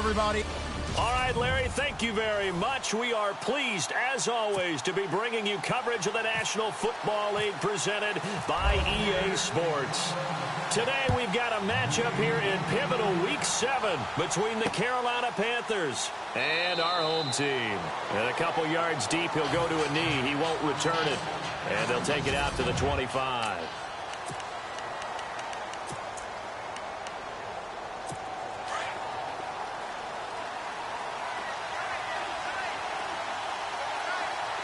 everybody. All right, Larry, thank you very much. We are pleased, as always, to be bringing you coverage of the National Football League presented by EA Sports. Today, we've got a matchup here in pivotal Week 7 between the Carolina Panthers and our home team. And a couple yards deep, he'll go to a knee. He won't return it. And they'll take it out to the 25.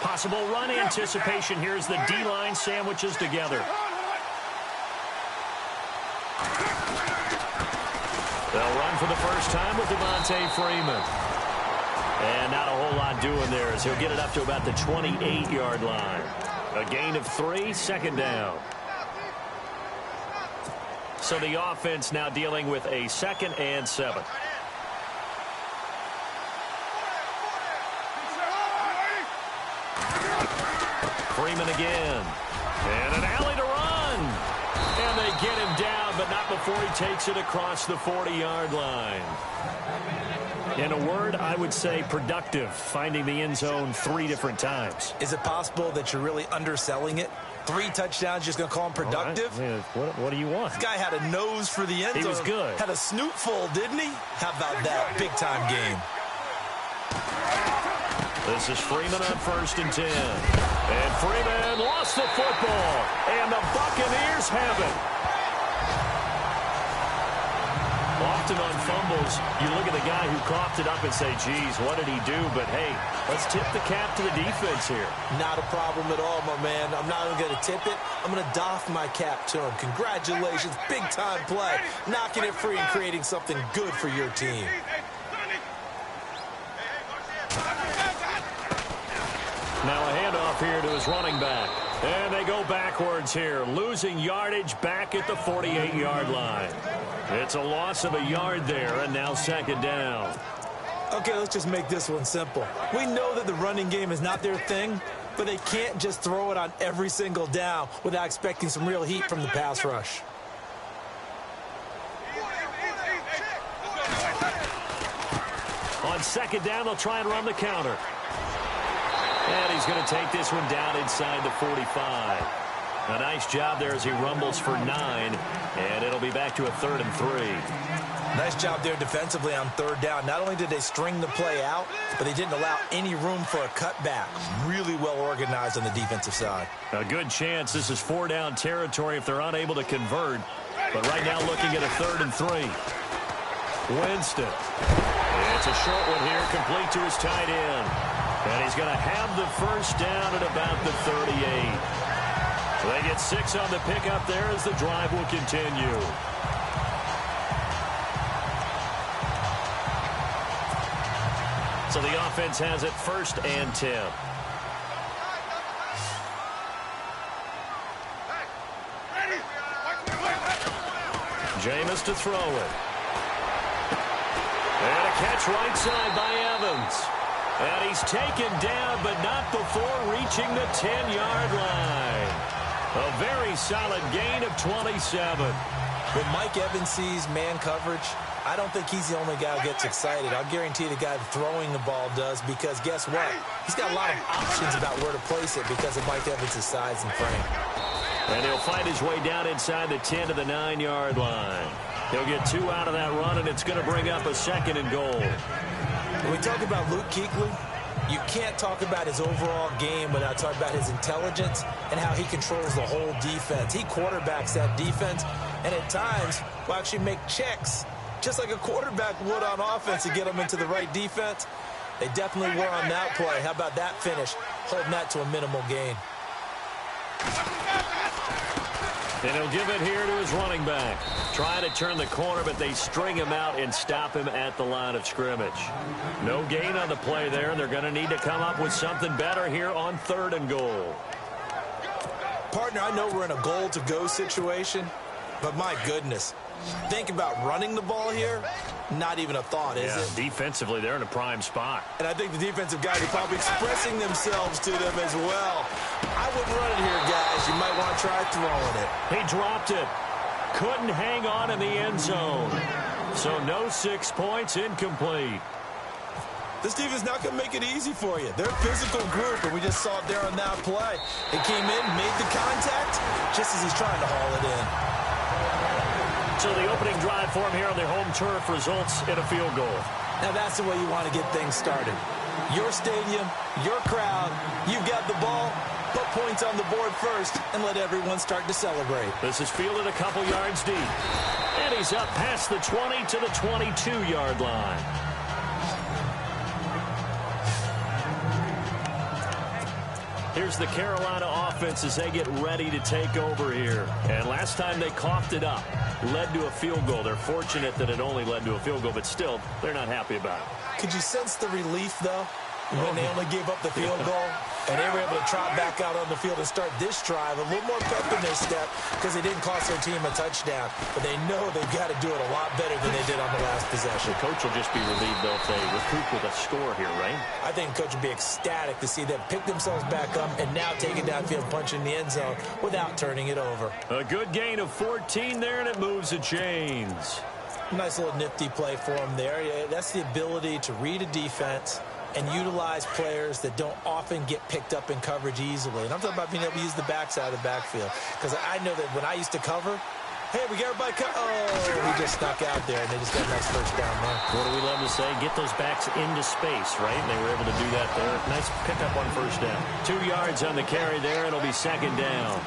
Possible run anticipation here as the D-line sandwiches together. They'll run for the first time with Devontae Freeman. And not a whole lot doing there as he'll get it up to about the 28-yard line. A gain of 3, second down. So the offense now dealing with a 2nd and 7. Freeman again. And an alley to run. And they get him down, but not before he takes it across the 40-yard line. In a word, I would say productive, finding the end zone 3 different times. Is it possible that you're really underselling it? 3 touchdowns, just going to call him productive? Right. What do you want? This guy had a nose for the end zone. He was good. Had a snoot full, didn't he? How about that? Big-time game. This is Freeman on 1st and 10. And Freeman lost the football. And the Buccaneers have it. Often on fumbles, you look at the guy who coughed it up and say, geez, what did he do? But, hey, let's tip the cap to the defense here. Not a problem at all, my man. I'm not even going to tip it. I'm going to doff my cap to him. Congratulations. Big-time play. Knocking it free and creating something good for your team. Now a handoff here to his running back. And they go backwards here, losing yardage back at the 48-yard line. It's a loss of a yard there, and now 2nd down. Okay, let's just make this one simple. We know that the running game is not their thing, but they can't just throw it on every single down without expecting some real heat from the pass rush. On 2nd down, they'll try and run the counter. And he's going to take this one down inside the 45. A nice job there as he rumbles for 9. And it'll be back to a 3rd and 3. Nice job there defensively on 3rd down. Not only did they string the play out, but they didn't allow any room for a cutback. Really well organized on the defensive side. A good chance this is 4-down territory if they're unable to convert. But right now looking at a 3rd and 3. Winston. It's a short one here, complete to his tight end. And he's going to have the first down at about the 38. They get 6 on the pickup there as the drive will continue. So the offense has it 1st and 10. Jameis to throw it. And a catch right side by Evans. And he's taken down, but not before reaching the 10-yard line. A very solid gain of 27. When Mike Evans sees man coverage, I don't think he's the only guy who gets excited. I'll guarantee the guy throwing the ball does, because guess what? He's got a lot of options about where to place it because of Mike Evans' size and frame. And he'll fight his way down inside the 10 to the 9-yard line. He'll get 2 out of that run, and it's going to bring up a 2nd and goal. When we talk about Luke Kuechly, you can't talk about his overall game without talking about his intelligence and how he controls the whole defense. He quarterbacks that defense, and at times will actually make checks, just like a quarterback would on offense, to get them into the right defense. They definitely were on that play. How about that finish, holding that to a minimal gain. And he'll give it here to his running back. Trying to turn the corner, but they string him out and stop him at the line of scrimmage. No gain on the play there, and they're going to need to come up with something better here on 3rd and goal. Partner, I know we're in a goal-to-go situation, but my goodness, think about running the ball here. Not even a thought, is it? Defensively, they're in a prime spot. And I think the defensive guys are probably expressing themselves to them as well. I wouldn't run it here, guys. You might want to try throwing it. He dropped it. Couldn't hang on in the end zone. So no 6 points, incomplete. This defense not going to make it easy for you. They're a physical group, and we just saw it there on that play. He came in, made the contact, just as he's trying to haul it in. So the opening drive for him here on their home turf results in a field goal. Now that's the way you want to get things started. Your stadium, your crowd, you've got the ball, put points on the board first, and let everyone start to celebrate. This is fielded a couple yards deep. And he's up past the 20 to the 22-yard line. Here's the Carolina offense as they get ready to take over here. And last time they coughed it up, led to a field goal. They're fortunate that it only led to a field goal, but still, they're not happy about it. Could you sense the relief, though, when they only gave up the field goal? And they were able to trot back out on the field and start this drive a little more pep in their step because they didn't cost their team a touchdown. But they know they've got to do it a lot better than they did on the last possession. The coach will just be relieved, though, if they recoup with a score here, right? I think the coach will be ecstatic to see them pick themselves back up and now take it downfield, punch in the end zone without turning it over. A good gain of 14 there, and it moves the chains. Nice little nifty play for them there. Yeah, that's the ability to read a defense and utilize players that don't often get picked up in coverage easily. And I'm talking about being able to use the backside of the backfield. Because I know that when I used to cover, hey, we got everybody he just snuck out there, and they just got a nice first down there. What do we love to say? Get those backs into space, right? And they were able to do that there. Nice pickup on first down. 2 yards on the carry there. It'll be second down.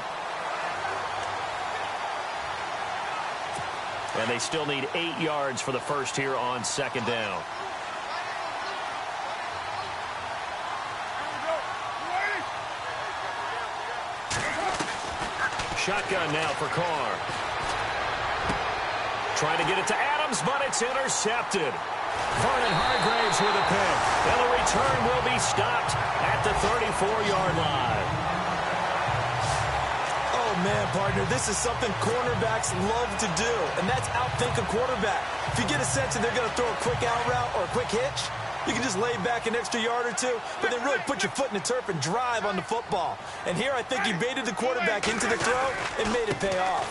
And they still need 8 yards for the first here on second down. Shotgun now for Carr. Trying to get it to Adams, but it's intercepted. Vernon Hargraves with a pick. And the return will be stopped at the 34-yard line. Oh, man, partner, this is something cornerbacks love to do, and that's outthink a quarterback. If you get a sense that they're going to throw a quick out route or a quick hitch, you can just lay back an extra yard or two, but then really put your foot in the turf and drive on the football. And here I think he baited the quarterback into the throw and made it pay off.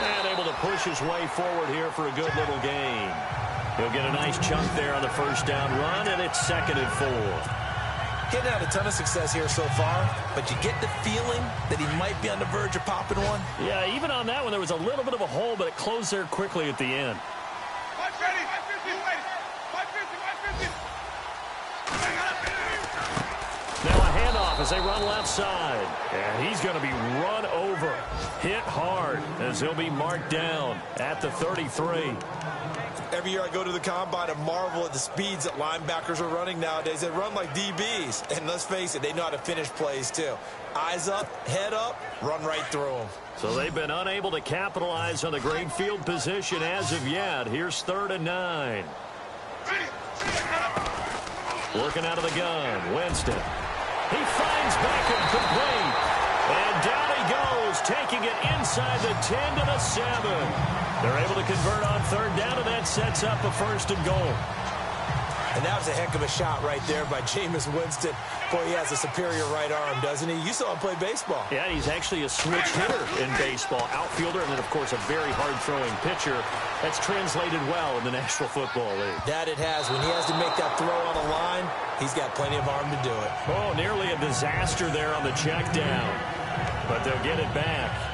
And able to push his way forward here for a good little gain. He'll get a nice chunk there on the first down run, and it's 2nd and 4. Getting had a ton of success here so far, but you get the feeling that he might be on the verge of popping one. Yeah, even on that one, there was a little bit of a hole, but it closed there quickly at the end. Now a handoff as they run left side. And he's going to be run over, hit hard, as he'll be marked down at the 33. Every year I go to the combine and marvel at the speeds that linebackers are running nowadays. They run like DBs. And let's face it, they know how to finish plays too. Eyes up, head up, run right through them. So they've been unable to capitalize on the great field position as of yet. Here's 3rd and 9. Working out of the gun, Winston. He finds Beckham complete. And down he goes, taking it inside the 10 to the 7. They're able to convert on 3rd down, and that sets up a 1st and goal. And that was a heck of a shot right there by Jameis Winston. Boy, he has a superior right arm, doesn't he? You saw him play baseball. Yeah, he's actually a switch hitter in baseball. Outfielder, and then, of course, a very hard-throwing pitcher. That's translated well in the National Football League. That it has. When he has to make that throw on the line, he's got plenty of arm to do it. Oh, nearly a disaster there on the check down. But they'll get it back.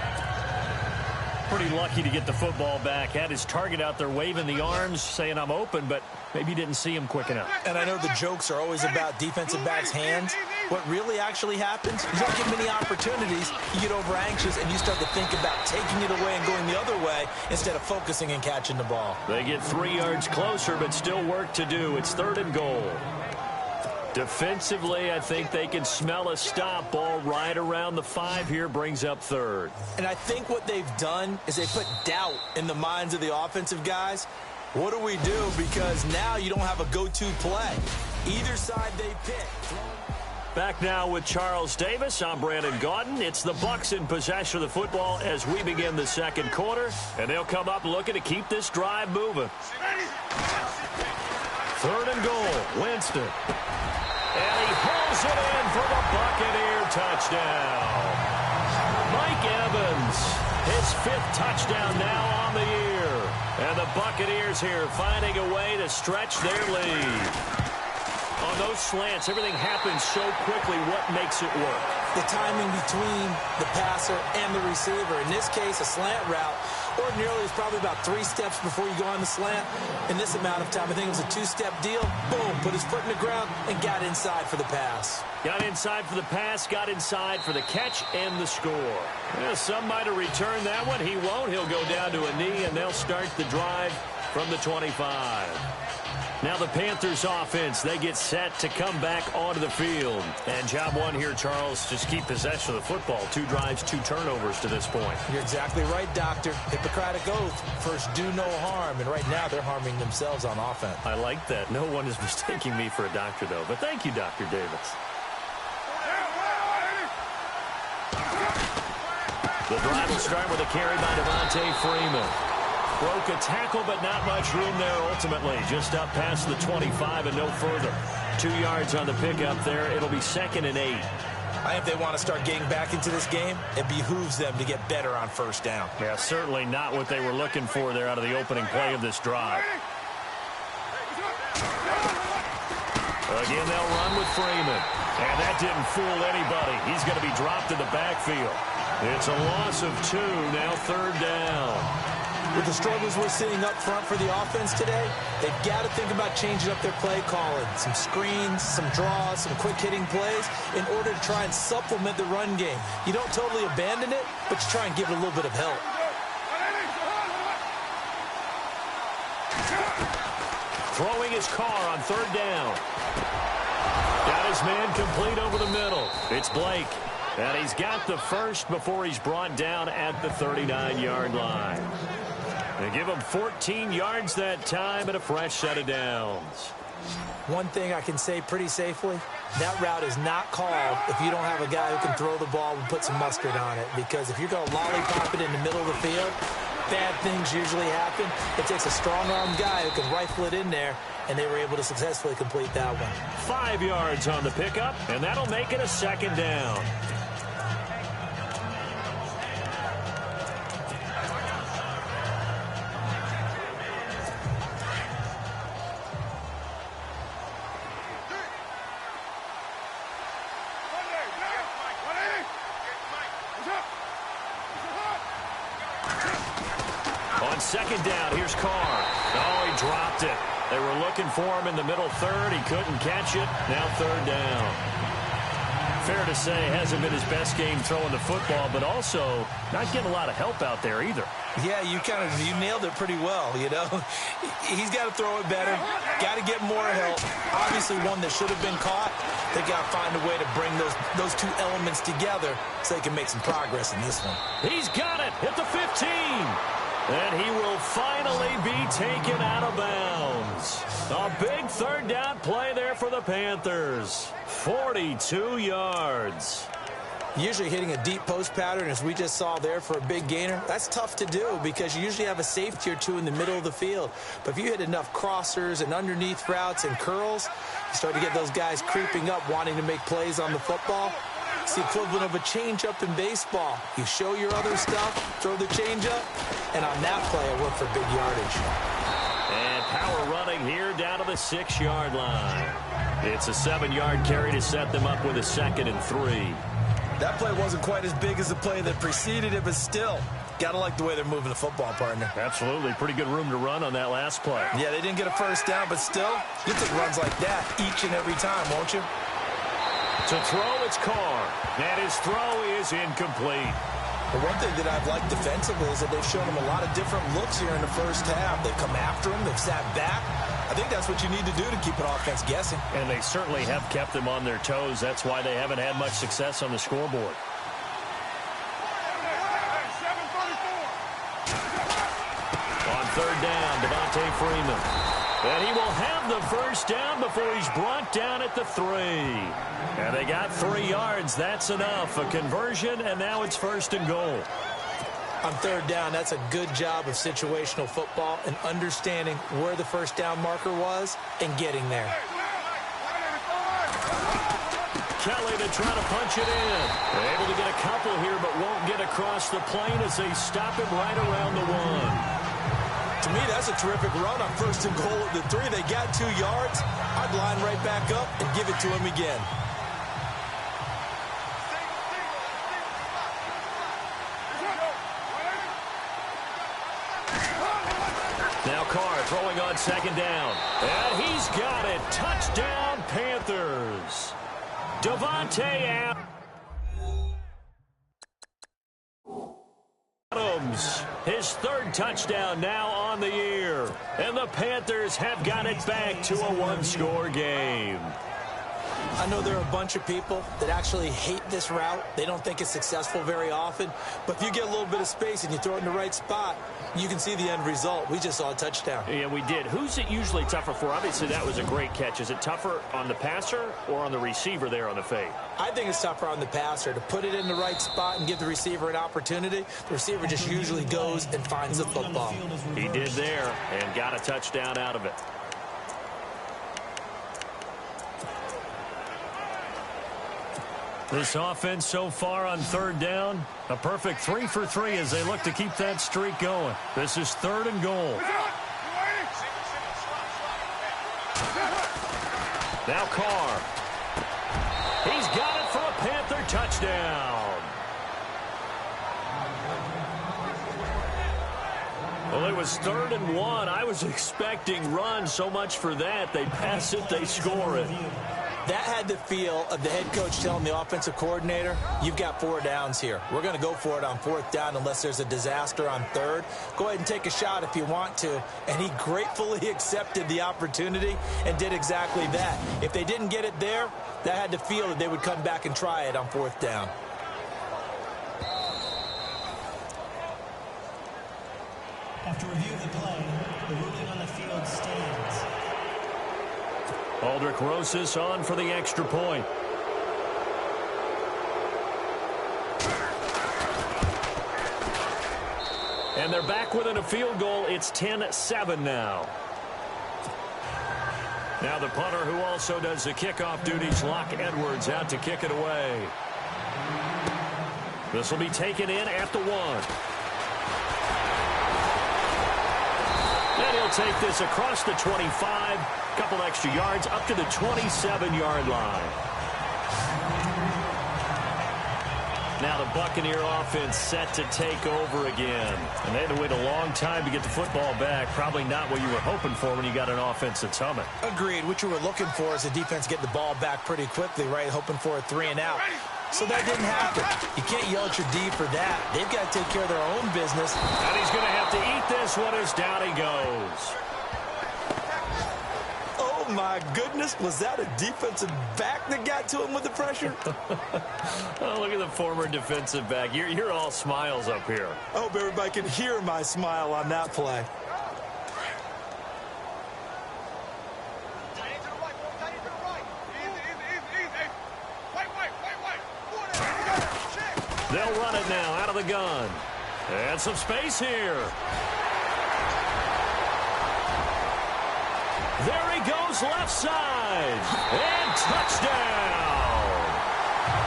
Pretty lucky to get the football back. Had his target out there waving the arms, saying I'm open, but maybe didn't see him quick enough. And I know the jokes are always about defensive backs' hands. What really actually happens, you don't get many opportunities, you get over anxious, and you start to think about taking it away and going the other way instead of focusing and catching the ball. They get 3 yards closer, but still work to do. It's 3rd and goal. Defensively, I think they can smell a stop. Ball right around the 5 here, brings up 3rd. And I think what they've done is they put doubt in the minds of the offensive guys. What do we do? Because now you don't have a go-to play. Either side they pick. Back now with Charles Davis. I'm Brandon Gaudin. It's the Bucs in possession of the football as we begin the 2nd quarter. And they'll come up looking to keep this drive moving. 3rd and goal. Winston. And he hauls it in for the Buccaneer touchdown. Mike Evans, his 5th touchdown now on the year. And the Buccaneers here finding a way to stretch their lead. On those slants, everything happens so quickly. What makes it work? The timing between the passer and the receiver. In this case, a slant route ordinarily is probably about 3 steps before you go on the slant. In this amount of time, I think it was a 2-step deal. Boom, put his foot in the ground and got inside for the pass. Got inside for the pass, got inside for the catch and the score. Yeah, some might have returned that one. He won't. He'll go down to a knee, and they'll start the drive from the 25. Now the Panthers offense, they get set to come back onto the field. And job one here, Charles, just keep possession of the football. 2 drives, 2 turnovers to this point. You're exactly right, Doctor. Hippocratic oath, first do no harm. And right now they're harming themselves on offense. I like that. No one is mistaking me for a doctor, though. But thank you, Dr. Davis. The drive will start with a carry by Devontae Freeman. Broke a tackle, but not much room there ultimately. Just up past the 25 and no further. 2 yards on the pickup there. It'll be 2nd and 8. I think if they want to start getting back into this game, it behooves them to get better on first down. Yeah, certainly not what they were looking for there out of the opening play of this drive. Again, they'll run with Freeman. And that didn't fool anybody. He's going to be dropped in the backfield. It's a loss of 2, now 3rd down. With the struggles we're seeing up front for the offense today, they've got to think about changing up their play calling. Some screens, some draws, some quick-hitting plays in order to try and supplement the run game. You don't totally abandon it, but you try and give it a little bit of help. Throwing his car on 3rd down. Got his man complete over the middle. It's Blake. And he's got the first before he's brought down at the 39-yard line. They give him 14 yards that time and a fresh set of downs. One thing I can say pretty safely, that route is not called if you don't have a guy who can throw the ball and put some mustard on it. Because if you're going to lollipop it in the middle of the field, bad things usually happen. It takes a strong-armed guy who can rifle it in there, and they were able to successfully complete that one. 5 yards on the pickup, and that'll make it a 2nd down. On 2nd down, here's Carr. Oh, he dropped it. They were looking for him in the middle 3rd. He couldn't catch it. Now 3rd down. Fair to say, hasn't been his best game throwing the football, but also not getting a lot of help out there either. Yeah, you nailed it pretty well, you know. He's got to throw it better. Got to get more help. Obviously one that should have been caught. They got to find a way to bring those 2 elements together so they can make some progress in this one. He's got it at the 15. And he will finally be taken out of bounds. A big 3rd down play there for the Panthers. 42 yards. Usually hitting a deep post pattern, as we just saw there, for a big gainer, that's tough to do because you usually have a safety or 2 in the middle of the field. But if you hit enough crossers and underneath routes and curls, you start to get those guys creeping up wanting to make plays on the football. It's the equivalent of a changeup in baseball. You show your other stuff, throw the changeup, and on that play, it worked for big yardage. And power running here down to the 6-yard line. It's a 7-yard carry to set them up with a 2nd and 3. That play wasn't quite as big as the play that preceded it, but still, got to like the way they're moving the football, partner. Absolutely. Pretty good room to run on that last play. Yeah, they didn't get a first down, but still, you take runs like that each and every time, won't you? To throw, it's Carr. And his throw is incomplete. But one thing that I've liked defensively is that they've shown him a lot of different looks here in the first half. They've come after him. They've sat back. I think that's what you need to do to keep an offense guessing. And they certainly have kept them on their toes. That's why they haven't had much success on the scoreboard. On 3rd down, Devontae Freeman. And he will have the first down before he's brought down at the 3. And they got 3 yards. That's enough. A conversion, and now it's 1st and goal. On 3rd down, that's a good job of situational football and understanding where the first down marker was and getting there. Kelly to try to punch it in. They're able to get a couple here, but won't get across the plane as they stop him right around the 1. To To me, that's a terrific run on 1st and goal at the 3. They got 2 yards. I'd line right back up and give it to him again. Now Carr throwing on 2nd down. And he's got it. Touchdown, Panthers. Devontae Adams, his 3rd touchdown now on the year. And the Panthers have got it back to a 1-score game. I know there are a bunch of people that actually hate this route. They don't think it's successful very often. But if you get a little bit of space and you throw it in the right spot, you can see the end result. We just saw a touchdown. Yeah, we did. Who's it usually tougher for? Obviously, that was a great catch. Is it tougher on the passer or on the receiver there on the fade? I think it's tougher on the passer to put it in the right spot and give the receiver an opportunity. The receiver just usually goes and finds the football. He did there and got a touchdown out of it. This offense so far on 3rd down, a perfect 3 for 3 as they look to keep that streak going. This is 3rd and goal. Now Carr. He's got it for a Panther touchdown. Well, it was 3rd and 1. I was expecting run, so much for that. They pass it, they score it. That had the feel of the head coach telling the offensive coordinator, you've got 4 downs here. We're going to go for it on 4th down unless there's a disaster on 3rd. Go ahead and take a shot if you want to. And he gratefully accepted the opportunity and did exactly that. If they didn't get it there, that had the feel that they would come back and try it on 4th down. After review of the play, the ruling on the field stands. Aldrich Rosas on for the extra point. And they're back within a field goal. It's 10-7 now. Now the punter who also does the kickoff duties, Locke Edwards, out to kick it away. This will be taken in at the 1. And he'll take this across the 25, couple extra yards, up to the 27-yard line. Now the Buccaneer offense set to take over again. And they had to wait a long time to get the football back. Probably not what you were hoping for when you got an offense that's humming. Agreed. What you were looking for is the defense get the ball back pretty quickly, right? Hoping for a 3 and out. So that didn't happen. You can't yell at your D for that. They've got to take care of their own business. And he's going to have to eat this one as down he goes. Oh, my goodness. Was that a defensive back that got to him with the pressure? Oh, look at the former defensive back. You're all smiles up here. I hope everybody can hear my smile on that play. They'll run it now out of the gun. And some space here. There he goes left side. And touchdown.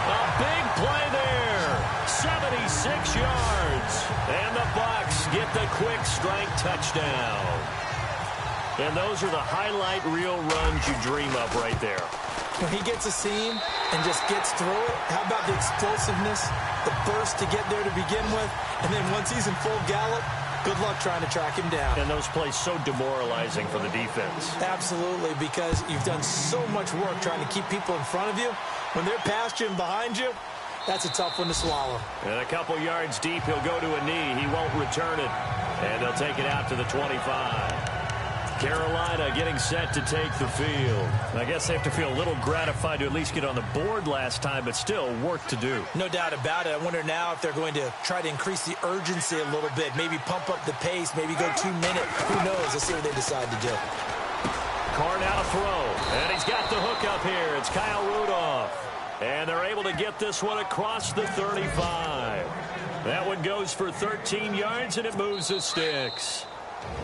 A big play there. 76 yards. And the Bucs get the quick strike touchdown. And those are the highlight reel runs you dream of right there. When he gets a seam and just gets through it, how about the explosiveness, the burst to get there to begin with, and then once he's in full gallop, good luck trying to track him down. And those plays so demoralizing for the defense. Absolutely, because you've done so much work trying to keep people in front of you. When they're past you and behind you, that's a tough one to swallow. And a couple yards deep, he'll go to a knee. He won't return it. And they'll take it out to the 25. Carolina getting set to take the field. I guess they have to feel a little gratified to at least get on the board last time, but still work to do. No doubt about it. I wonder now if they're going to try to increase the urgency a little bit, maybe pump up the pace, maybe go 2 minutes. Who knows? Let's see what they decide to do. Carr now to throw, and he's got the hook up here. It's Kyle Rudolph, and they're able to get this one across the 35. That one goes for 13 yards, and it moves the sticks.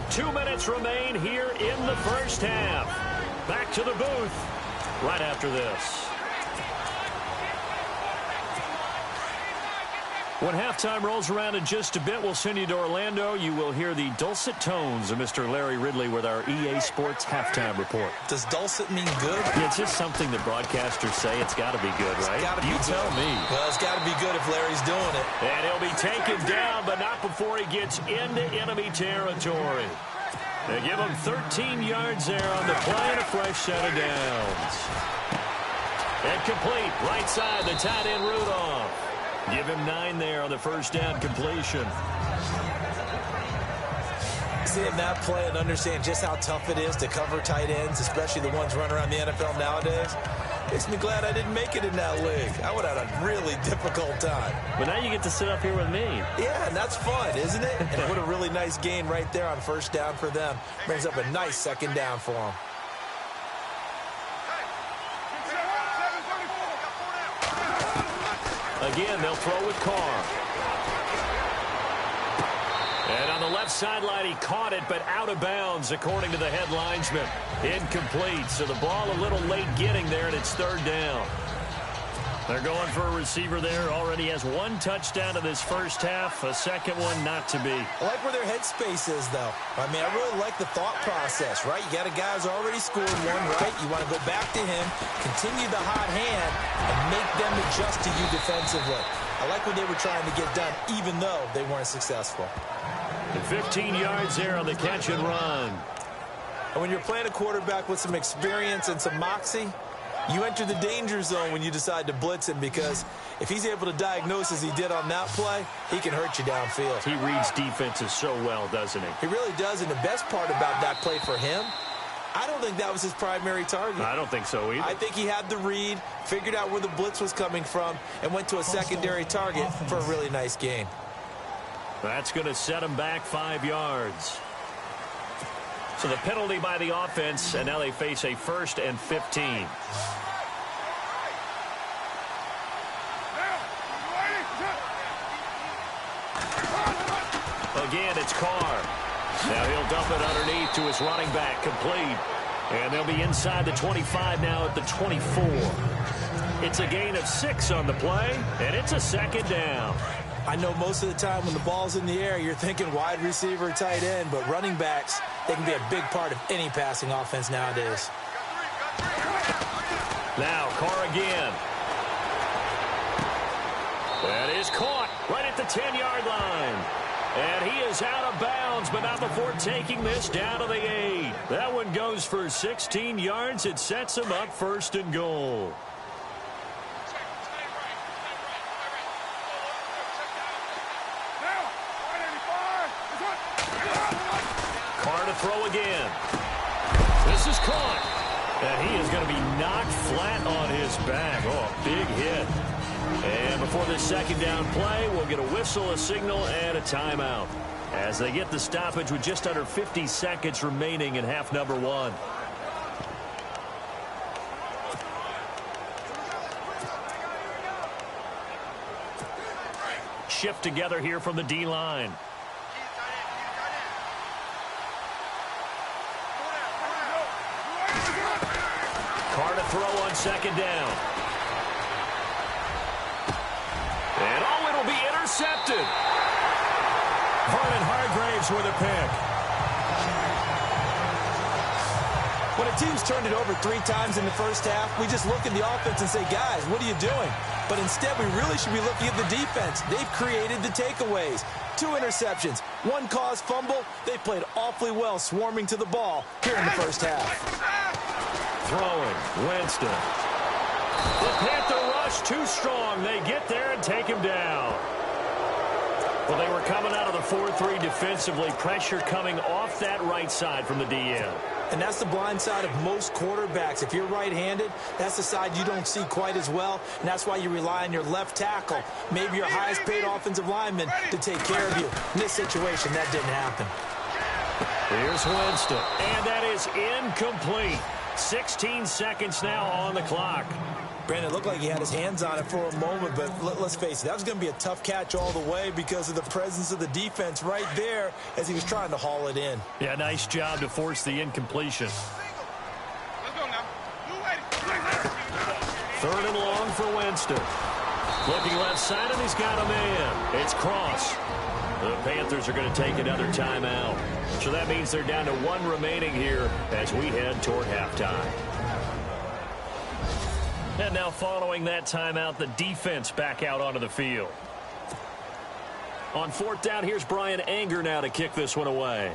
2 minutes remain here in the first half. Back to the booth right after this. When halftime rolls around in just a bit, we'll send you to Orlando. You will hear the dulcet tones of Mr. Larry Ridley with our EA Sports halftime report. Does dulcet mean good? Yeah, it's just something that broadcasters say. It's got to be good, right? You tell me. Well, it's got to be good if Larry's doing it. And he'll be taken down, but not before he gets into enemy territory. They give him 13 yards there on the play and a fresh set of downs. And complete, right side, the tight end Rudolph. Give him 9 there on the first down completion. Seeing that play and understand just how tough it is to cover tight ends, especially the ones running around the NFL nowadays, makes me glad I didn't make it in that league. I would have had a really difficult time. But now you get to sit up here with me. Yeah, and that's fun, isn't it? And what a really nice gain right there on first down for them. Brings up a nice second down for them. Again, they'll throw with Carr. And on the left sideline, he caught it, but out of bounds, according to the head linesman. Incomplete, so the ball a little late getting there, and it's third down. They're going for a receiver there. Already has 1 touchdown in this first half, a second one not to be. I like where their headspace is, though. I mean, I really like the thought process, right? You got a guy who's already scored one, right? You want to go back to him, continue the hot hand, and make them adjust to you defensively. I like what they were trying to get done, even though they weren't successful. And 15 yards there on the catch and run. And when you're playing a quarterback with some experience and some moxie, you enter the danger zone when you decide to blitz him, because if he's able to diagnose as he did on that play, he can hurt you downfield. He reads defenses so well, doesn't he? He really does, and the best part about that play for him, I don't think that was his primary target. I don't think so either. I think he had the read, figured out where the blitz was coming from, and went to a secondary target for a really nice gain. That's going to set him back 5 yards. So the penalty by the offense, and now they face a 1st and 15. Again, it's Carr. Now he'll dump it underneath to his running back, complete. And they'll be inside the 25 now at the 24. It's a gain of 6 on the play, and it's a second down. I know most of the time when the ball's in the air, you're thinking wide receiver, tight end, but running backs, they can be a big part of any passing offense nowadays. Now, Carr again. That is caught right at the 10-yard line. And he is out of bounds, but not before taking this down to the 8. That one goes for 16 yards. It sets him up 1st and goal. Carr to throw again. This is caught. And he is going to be knocked flat on his back. Oh, a big hit. And before this second down play, we'll get a whistle, a signal, and a timeout as they get the stoppage with just under 50 seconds remaining in half number 1. Shift together here from the D-line. Carr to throw on second down. And it'll be intercepted. Vernon Hargraves with a pick. When a team's turned it over 3 times in the first half, we just look at the offense and say, guys, what are you doing? But instead, we really should be looking at the defense. They've created the takeaways. 2 interceptions, 1 caused fumble. They played awfully well swarming to the ball here in the first half. Throwing, Winston. The Panther rush too strong. They get there and take him down. Well, they were coming out of the 4-3 defensively. Pressure coming off that right side from the DN. And that's the blind side of most quarterbacks. If you're right-handed, that's the side you don't see quite as well, and that's why you rely on your left tackle, maybe your highest-paid offensive lineman, to take care of you. In this situation, that didn't happen. Here's Winston, and that is incomplete. 16 seconds now on the clock. Brandon, it looked like he had his hands on it for a moment, but let's face it, that was going to be a tough catch all the way because of the presence of the defense right there as he was trying to haul it in. Yeah, nice job to force the incompletion. Let's go now. 3rd and long for Winston. Looking left side, and he's got a man. It's Cross. The Panthers are going to take another timeout. So that means they're down to one remaining here as we head toward halftime. And now following that timeout, the defense back out onto the field. On fourth down, here's Brian Anger now to kick this one away.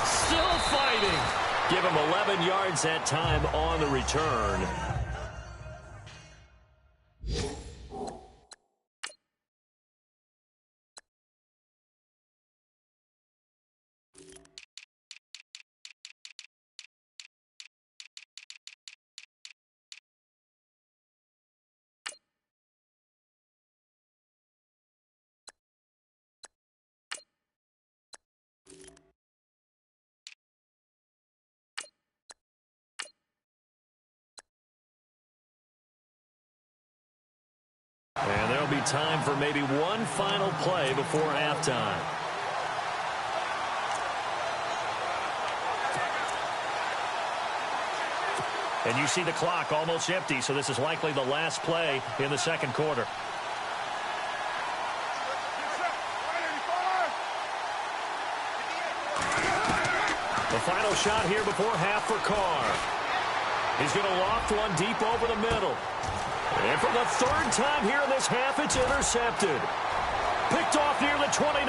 Still fighting. Give him 11 yards that time on the return. And there'll be time for maybe one final play before halftime. And you see the clock almost empty, so this is likely the last play in the second quarter. The final shot here before half for Carr. He's going to loft one deep over the middle. And for the third time here in this half, it's intercepted. Picked off near the 29.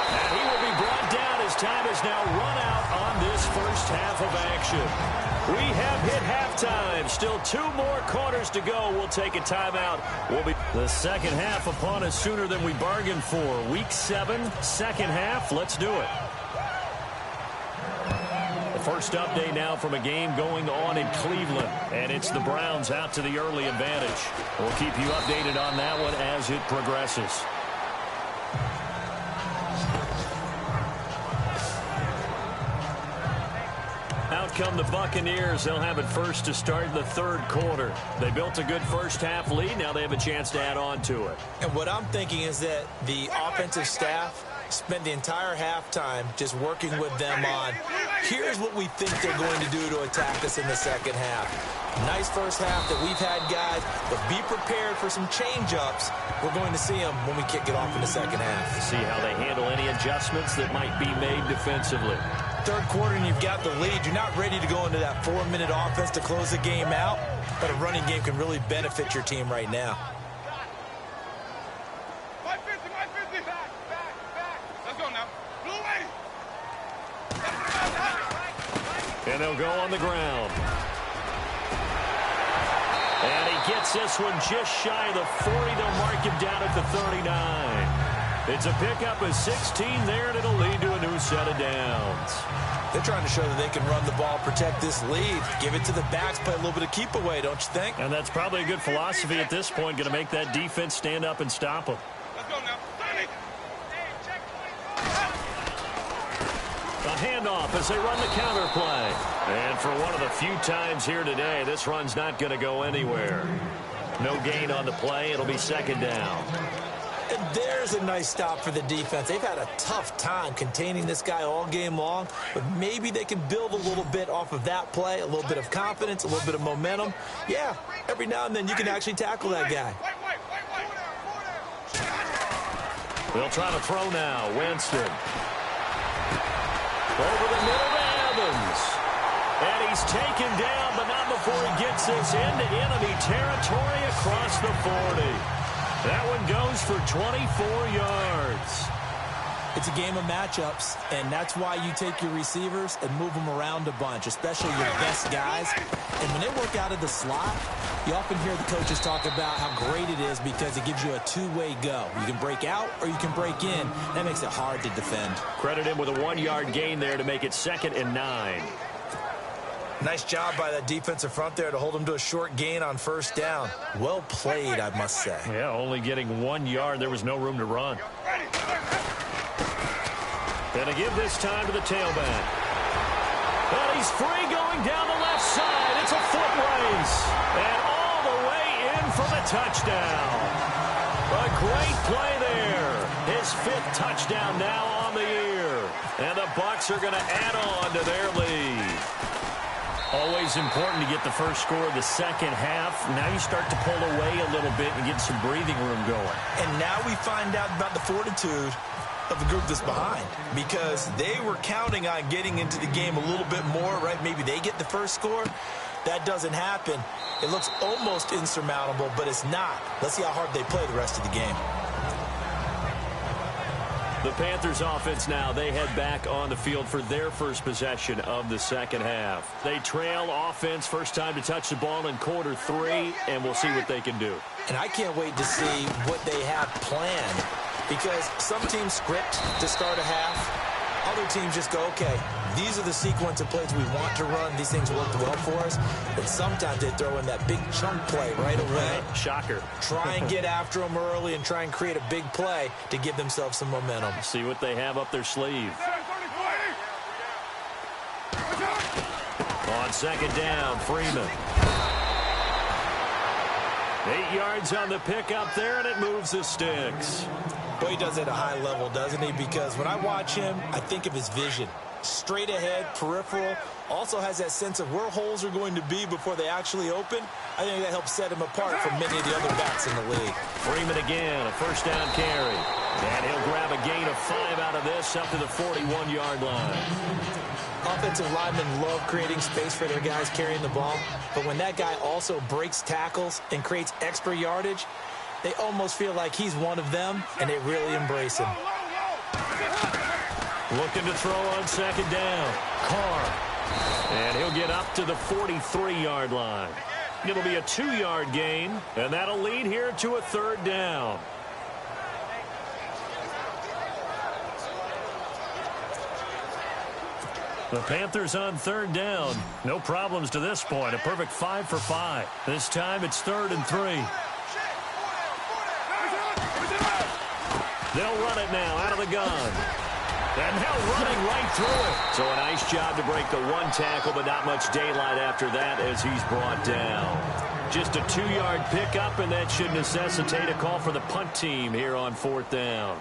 And he will be brought down as time is now run out on this first half of action. We have hit halftime. Still 2 more quarters to go. We'll take a timeout. We'll be the second half upon us sooner than we bargained for. Week 7, second half. Let's do it. First update now from a game going on in Cleveland, and it's the Browns out to the early advantage. We'll keep you updated on that one as it progresses. Out come the Buccaneers. They'll have it first to start the third quarter. They built a good first half lead. Now they have a chance to add on to it. And what I'm thinking is that the offensive staff spent the entire halftime just working with them on, here's what we think they're going to do to attack us in the second half. Nice first half that we've had, guys, but be prepared for some change-ups. We're going to see them when we kick it off in the second half. See how they handle any adjustments that might be made defensively. Third quarter and you've got the lead. You're not ready to go into that 4-minute offense to close the game out, but a running game can really benefit your team right now. And they'll go on the ground. And he gets this one just shy of the 40. They'll mark him down at the 39. It's a pickup of 16 there, and it'll lead to a new set of downs. They're trying to show that they can run the ball, protect this lead, give it to the backs, play a little bit of keep away, don't you think? And that's probably a good philosophy at this point, going to make that defense stand up and stop them. Let's go now. A handoff as they run the counter play. And for one of the few times here today, this run's not going to go anywhere. No gain on the play. It'll be second down. And there's a nice stop for the defense. They've had a tough time containing this guy all game long, but maybe they can build a little bit off of that play, a little bit of confidence, a little bit of momentum. Yeah, every now and then you can actually tackle that guy. They'll try to throw now. Winston. Over the middle to Evans. And he's taken down, but not before he gets this into enemy territory across the 40. That one goes for 24 yards. It's a game of matchups, and that's why you take your receivers and move them around a bunch, especially your best guys. And when they work out of the slot, you often hear the coaches talk about how great it is because it gives you a two-way go. You can break out or you can break in. That makes it hard to defend. Credit him with a 1-yard gain there to make it 2nd and 9. Nice job by that defensive front there to hold him to a short gain on first down. Well played, I must say. Yeah, only getting 1 yard. There was no room to run. Going to give this time to the tailback. But he's free going down the left side. It's a foot race. And all the way in for the touchdown. A great play there. His 5th touchdown now on the year. And the Bucs are going to add on to their lead. Always important to get the first score of the second half. Now you start to pull away a little bit and get some breathing room going. And now we find out about the fortitude of the group that's behind, because they were counting on getting into the game a little bit more, right? Maybe they get the first score. That doesn't happen. It looks almost insurmountable, but it's not. Let's see how hard they play the rest of the game. The Panthers offense now, they head back on the field for their first possession of the second half. They trail offense, first time to touch the ball in quarter 3, and we'll see what they can do. And I can't wait to see what they have planned, because some teams script to start a half. Other teams just go, okay, these are the sequence of plays we want to run. These things worked well for us. And sometimes they throw in that big chunk play right away. Shocker. Try and get after them early and try and create a big play to give themselves some momentum. See what they have up their sleeve. On second down, Freeman. 8 yards on the pickup there, and it moves the sticks. Boy, he does it at a high level, doesn't he? Because when I watch him, I think of his vision. Straight ahead, peripheral. Also has that sense of where holes are going to be before they actually open. I think that helps set him apart from many of the other backs in the league. Freeman again, a first down carry. And he'll grab a gain of 5 out of this up to the 41-yard line. Offensive linemen love creating space for their guys carrying the ball. But when that guy also breaks tackles and creates extra yardage, they almost feel like he's one of them, and they really embrace him. Looking to throw on second down. Carr. And he'll get up to the 43-yard line. It'll be a 2-yard gain, and that'll lead here to a third down. The Panthers on third down. No problems to this point. A perfect 5 for 5. This time it's 3rd and 3. They'll run it now out of the gun. And now running right through it. So a nice job to break the 1 tackle, but not much daylight after that as he's brought down. Just a 2-yard pickup, and that should necessitate a call for the punt team here on 4th down.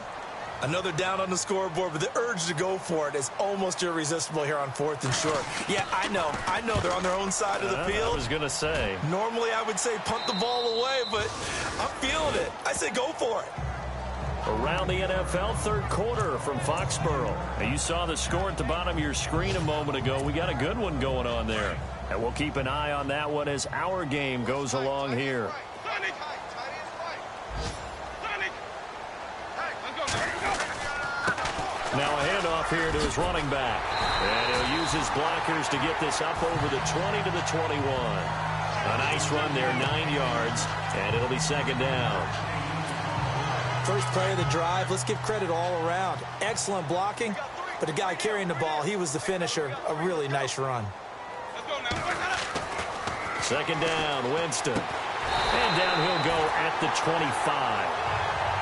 Another down on the scoreboard, but the urge to go for it is almost irresistible here on 4th and short. Yeah, I know they're on their own side of the field. I was going to say. Normally I would say punt the ball away, but I'm feeling it. I say go for it. Around the NFL, third quarter from Foxborough. Now, you saw the score at the bottom of your screen a moment ago. We got a good one going on there. And we'll keep an eye on that one as our game goes along here. Now a handoff here to his running back. And he'll use his blockers to get this up over the 20 to the 21. A nice run there, 9 yards. And it'll be second down. First play of the drive, let's give credit all around. Excellent blocking, but the guy carrying the ball, he was the finisher. A really nice run. Second down, Winston. And down he'll go at the 25.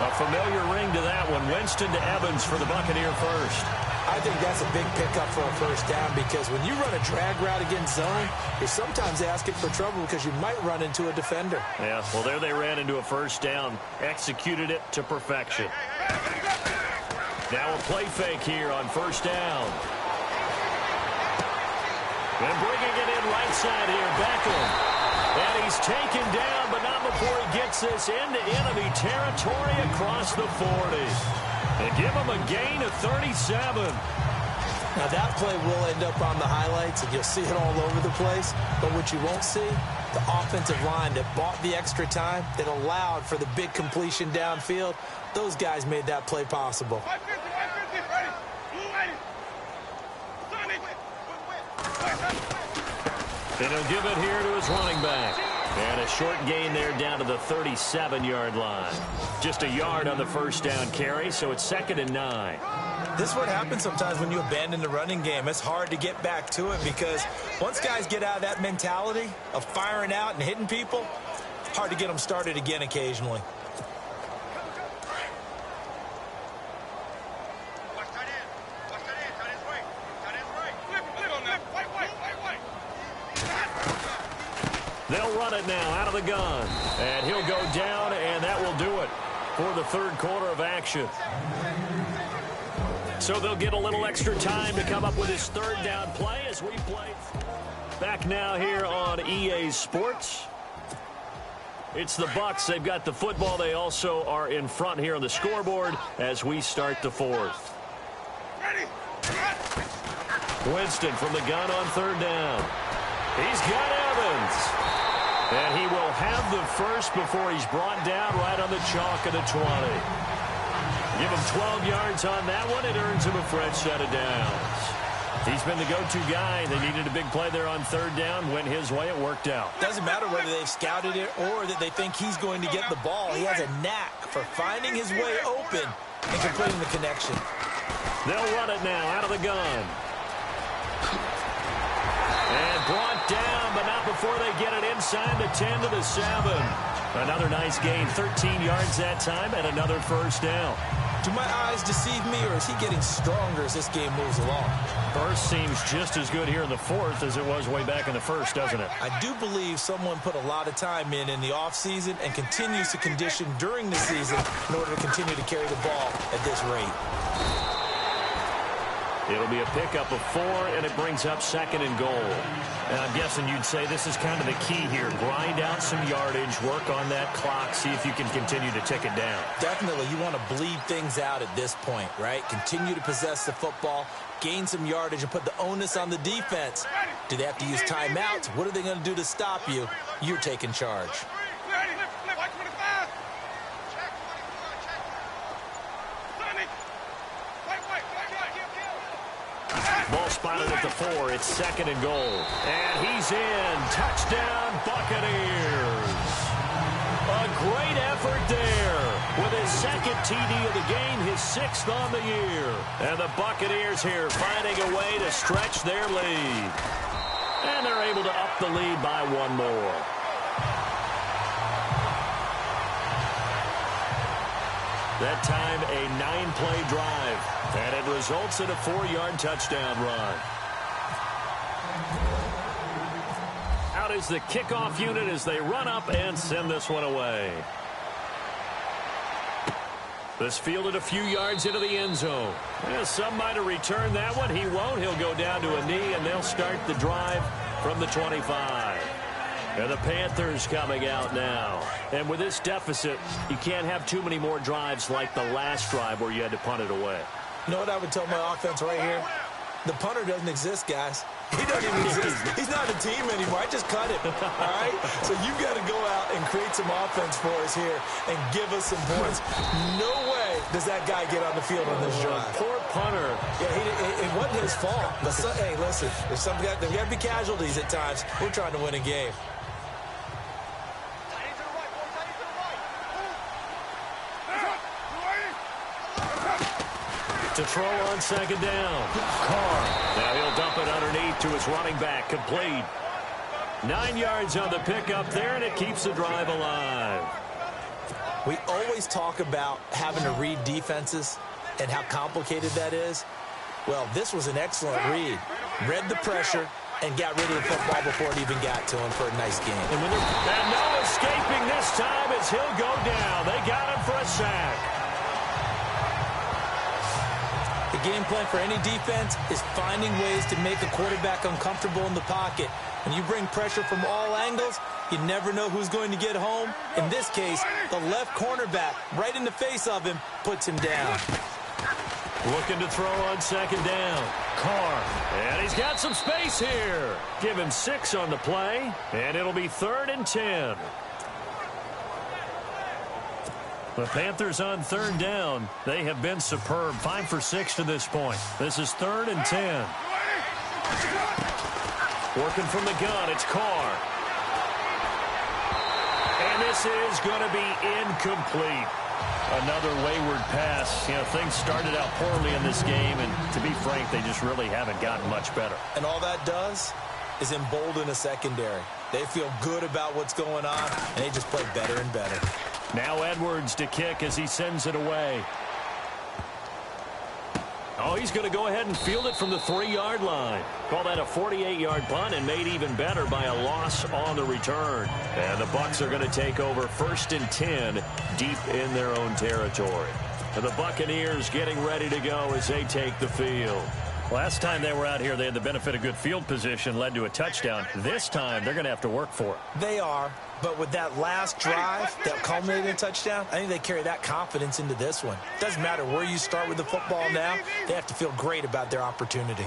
A familiar ring to that one. Winston to Evans for the Buccaneer first. I think that's a big pickup for a first down, because when you run a drag route against zone, you're sometimes asking for trouble because you might run into a defender. Yeah, well, there they ran into a first down. Executed it to perfection. Now a play fake here on first down. And bringing it in right side here, Beckham. And he's taken down, but not before he gets this into enemy territory across the 40. They give him a gain of 37. Now that play will end up on the highlights, and you'll see it all over the place. But what you won't see, the offensive line that bought the extra time, that allowed for the big completion downfield, those guys made that play possible. And he'll give it here to his running back. And a short gain there down to the 37-yard line. Just a yard on the first down carry, so it's 2nd and 9. This is what happens sometimes when you abandon the running game. It's hard to get back to it, because once guys get out of that mentality of firing out and hitting people, it's hard to get them started again occasionally. They'll run it now out of the gun. And he'll go down, and that will do it. for the third quarter of action. So they'll get a little extra time to come up with his third down play as we play. Back now here on EA Sports. It's the Bucs. They've got the football. They also are in front here on the scoreboard as we start the fourth. Winston from the gun on third down. He's got Evans. And he will have the first before he's brought down right on the chalk of the 20. Give him 12 yards on that one. It earns him a fresh set of downs. He's been the go-to guy. They needed a big play there on third down. Went his way. It worked out. Doesn't matter whether they've scouted it or that they think he's going to get the ball. He has a knack for finding his way open and completing the connection. They'll run it now out of the gun. And brought down, but not before they get it inside the 10 to the 7. Another nice gain, 13 yards that time, and another first down. Do my eyes deceive me, or is he getting stronger as this game moves along? Burst seems just as good here in the fourth as it was way back in the first, doesn't it? I do believe someone put a lot of time in the offseason and continues to condition during the season in order to continue to carry the ball at this rate. It'll be a pickup of 4, and it brings up second and goal. And I'm guessing you'd say this is kind of the key here. Grind out some yardage, work on that clock, see if you can continue to tick it down. Definitely. You want to bleed things out at this point, right? Continue to possess the football, gain some yardage, and put the onus on the defense. Do they have to use timeouts? What are they going to do to stop you? You're taking charge. Ball spotted at the 4. It's second and goal. And he's in. Touchdown, Buccaneers. A great effort there. With his second TD of the game, his 6th on the year. And the Buccaneers here finding a way to stretch their lead. And they're able to up the lead by 1 more. That time, a 9-play drive. And it results in a 4-yard touchdown run. Out is the kickoff unit as they run up and send this one away. This fielded a few yards into the end zone. Well, some might have returned that one. He won't. He'll go down to a knee, and they'll start the drive from the 25. And the Panthers coming out now. And with this deficit, you can't have too many more drives like the last drive where you had to punt it away. You know what I would tell my offense right here? The punter doesn't exist, guys. He doesn't even exist. He's not a team anymore. I just cut him, all right? So you've got to go out and create some offense for us here and give us some points. No way does that guy get on the field on this drive. Poor punter. Yeah, it wasn't his fault. But hey, listen, there's got to be casualties at times. We're trying to win a game. To throw on second down. Carr. Now he'll dump it underneath to his running back. Complete. 9 yards on the pickup there, and it keeps the drive alive. We always talk about having to read defenses and how complicated that is. Well, this was an excellent read. Read the pressure and got rid of the football before it even got to him for a nice game. And no escaping this time as he'll go down. They got him for a sack. The game plan for any defense is finding ways to make a quarterback uncomfortable in the pocket. When you bring pressure from all angles, you never know who's going to get home. In this case, the left cornerback, right in the face of him, puts him down. Looking to throw on second down. Carr. And he's got some space here. Give him 6 on the play, and it'll be 3rd and 10. The Panthers on 3rd down. They have been superb. 5 for 6 to this point. This is 3rd and 10. Working from the gun, it's Carr. And this is going to be incomplete. Another wayward pass. You know, things started out poorly in this game, and to be frank, they just really haven't gotten much better. And all that does is embolden a secondary. They feel good about what's going on, and they just play better and better. Now Edwards to kick as he sends it away. Oh, he's going to go ahead and field it from the 3-yard line. Call that a 48-yard punt, and made even better by a loss on the return. And the Bucs are going to take over 1st and 10 deep in their own territory. And the Buccaneers getting ready to go as they take the field. Last time they were out here, they had the benefit of good field position, led to a touchdown. This time, they're going to have to work for it. They are, but with that last drive that culminated in a touchdown, I think they carry that confidence into this one. Doesn't matter where you start with the football now, they have to feel great about their opportunity.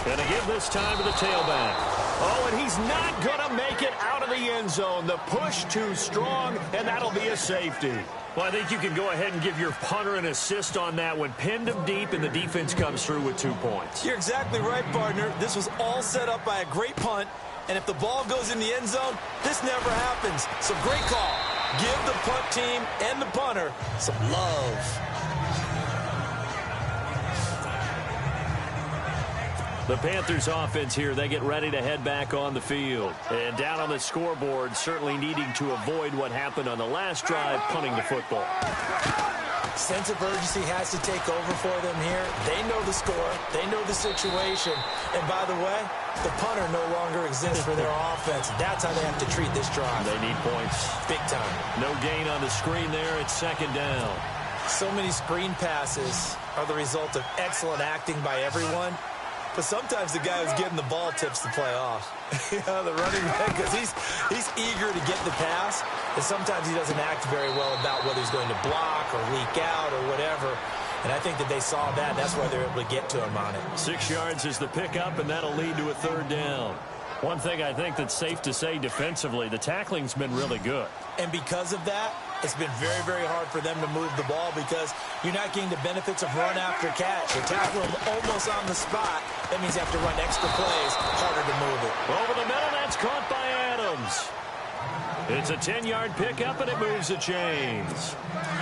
Going to give this time to the tailback. Oh, and he's not going to make it out of the end zone. The push too strong, and that'll be a safety. Well, I think you can go ahead and give your punter an assist on that one. Pinned him deep, and the defense comes through with 2 points. You're exactly right, partner. This was all set up by a great punt, and if the ball goes in the end zone, this never happens. So great call. Give the punt team and the punter some love. The Panthers offense here, they get ready to head back on the field. And down on the scoreboard, certainly needing to avoid what happened on the last drive, punting the football. Sense of urgency has to take over for them here. They know the score. They know the situation. And by the way, the punter no longer exists for their offense. That's how they have to treat this drive. They need points. Big time. No gain on the screen there. It's 2nd down. So many screen passes are the result of excellent acting by everyone. But sometimes the guy who's getting the ball tips the play off. The running back, because he's eager to get the pass, and sometimes he doesn't act very well about whether he's going to block or leak out or whatever. And I think that they saw that, and that's why they're able to get to him on it. 6 yards is the pickup, and that'll lead to a 3rd down. One thing I think that's safe to say defensively, the tackling's been really good. And because of that, it's been very, very hard for them to move the ball because you're not getting the benefits of run after catch. You're tackling them almost on the spot. That means you have to run extra plays, harder to move it. Over the middle, that's caught by Adams. It's a 10-yard pickup, and it moves the chains.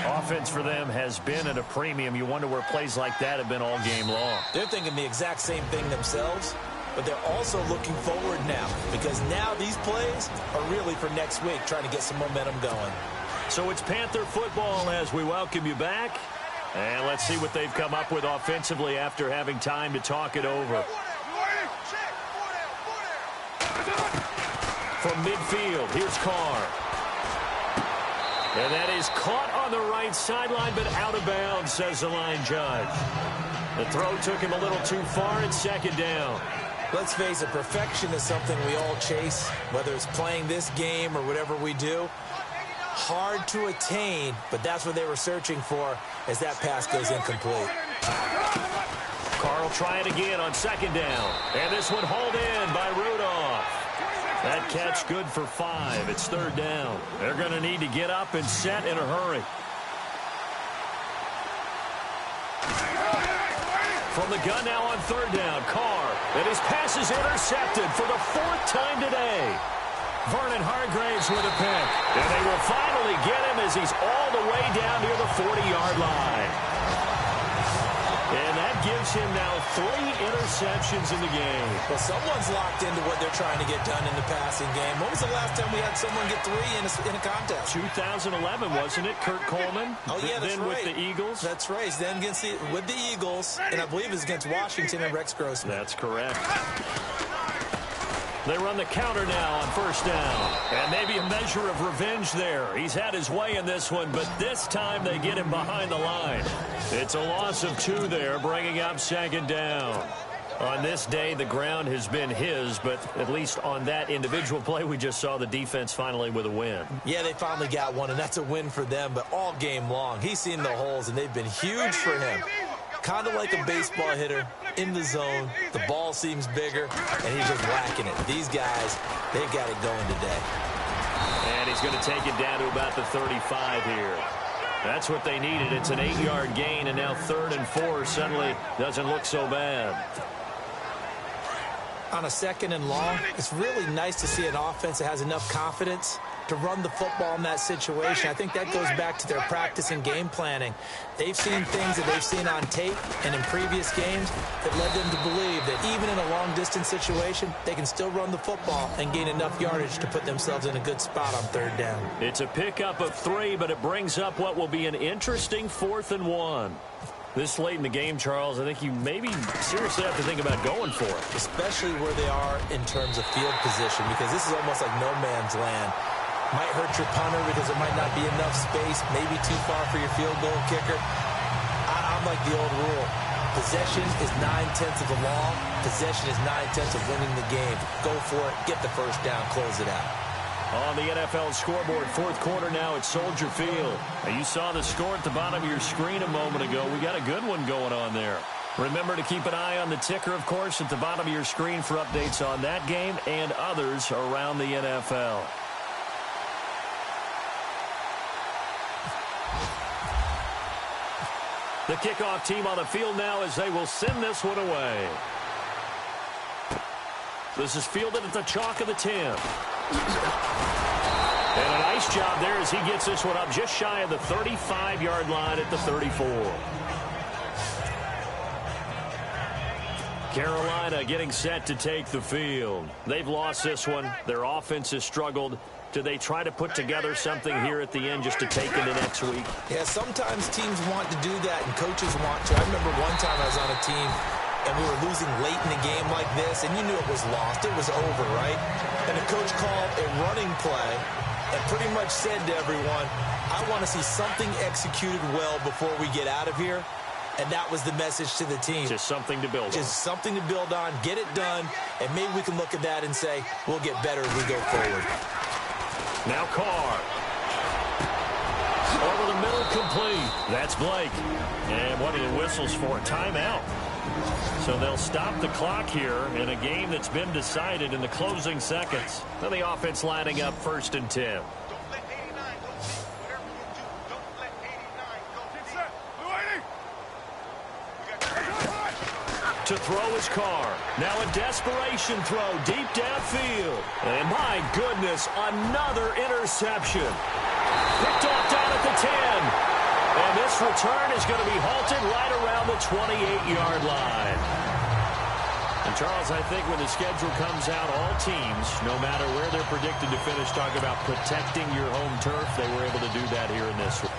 Offense for them has been at a premium. You wonder where plays like that have been all game long. They're thinking the exact same thing themselves, but they're also looking forward now because now these plays are really for next week, trying to get some momentum going. So it's Panther football as we welcome you back. And let's see what they've come up with offensively after having time to talk it over. From midfield, here's Carr. And that is caught on the right sideline, but out of bounds, says the line judge. The throw took him a little too far. It's 2nd down. Let's face it, perfection is something we all chase, whether it's playing this game or whatever we do. Hard to attain, but that's what they were searching for as that pass goes incomplete. Carr will try it again on 2nd down. And this one hauled in by Rudolph. That catch good for 5. It's 3rd down. They're going to need to get up and set in a hurry. From the gun now on 3rd down, Carr. And his pass is intercepted for the 4th time today. Vernon Hargraves with a pick. And they will finally get him as he's all the way down near the 40-yard line. And that gives him now 3 interceptions in the game. Well, someone's locked into what they're trying to get done in the passing game. When was the last time we had someone get 3 in a contest? 2011, wasn't it? Kurt Coleman? Oh, yeah, that's then right. with the Eagles? That's right. Then with the Eagles, and I believe it's against Washington and Rex Grossman. That's correct. They run the counter now on 1st down. And maybe a measure of revenge there. He's had his way in this one, but this time they get him behind the line. It's a loss of 2 there, bringing up 2nd down. On this day, the ground has been his, but at least on that individual play, we just saw the defense finally with a win. Yeah, they finally got one, and that's a win for them, but all game long, he's seen the holes, and they've been huge for him. Kind of like a baseball hitter in the zone. The ball seems bigger, and he's just whacking it. These guys, they've got it going today. And he's going to take it down to about the 35 here. That's what they needed. It's an 8-yard gain, and now 3rd and 4 suddenly doesn't look so bad. On a 2nd and long, it's really nice to see an offense that has enough confidence to run the football in that situation. I think that goes back to their practice and game planning. They've seen things that they've seen on tape and in previous games that led them to believe that even in a long-distance situation, they can still run the football and gain enough yardage to put themselves in a good spot on third down. It's a pickup of 3, but it brings up what will be an interesting 4th and 1. This late in the game, Charles, I think you maybe seriously have to think about going for it. Especially where they are in terms of field position, because this is almost like no man's land. Might hurt your punter because there might not be enough space, maybe too far for your field goal kicker. I'm like the old rule. Possession is 9/10 of the law. Possession is 9/10 of winning the game. Go for it, get the first down, close it out. On the NFL scoreboard, 4th quarter now at Soldier Field. Now, you saw the score at the bottom of your screen a moment ago. We got a good one going on there. Remember to keep an eye on the ticker, of course, at the bottom of your screen for updates on that game and others around the NFL. The kickoff team on the field now as they will send this one away. This is fielded at the chalk of the 10. And a nice job there as he gets this one up just shy of the 35-yard line at the 34. Carolina getting set to take the field. They've lost this one. Their offense has struggled. Do they try to put together something here at the end just to take into next week? Yeah, sometimes teams want to do that and coaches want to. I remember one time I was on a team and we were losing late in a game like this, and you knew it was lost. It was over, right? And the coach called a running play and pretty much said to everyone, I want to see something executed well before we get out of here. And that was the message to the team. Just something to build on. Just something to build on, get it done, and maybe we can look at that and say, we'll get better as we go forward. Now Carr. Over the middle, complete. That's Blake. And what are the whistles for? Timeout. So they'll stop the clock here in a game that's been decided in the closing seconds. Then the offense lining up 1st and 10. To throw his Carr. Now a desperation throw deep downfield. And my goodness, another interception. Picked off down at the 10. And this return is going to be halted right around the 28-yard line. And, Charles, I think when the schedule comes out, all teams, no matter where they're predicted to finish, talk about protecting your home turf. They were able to do that here in this one.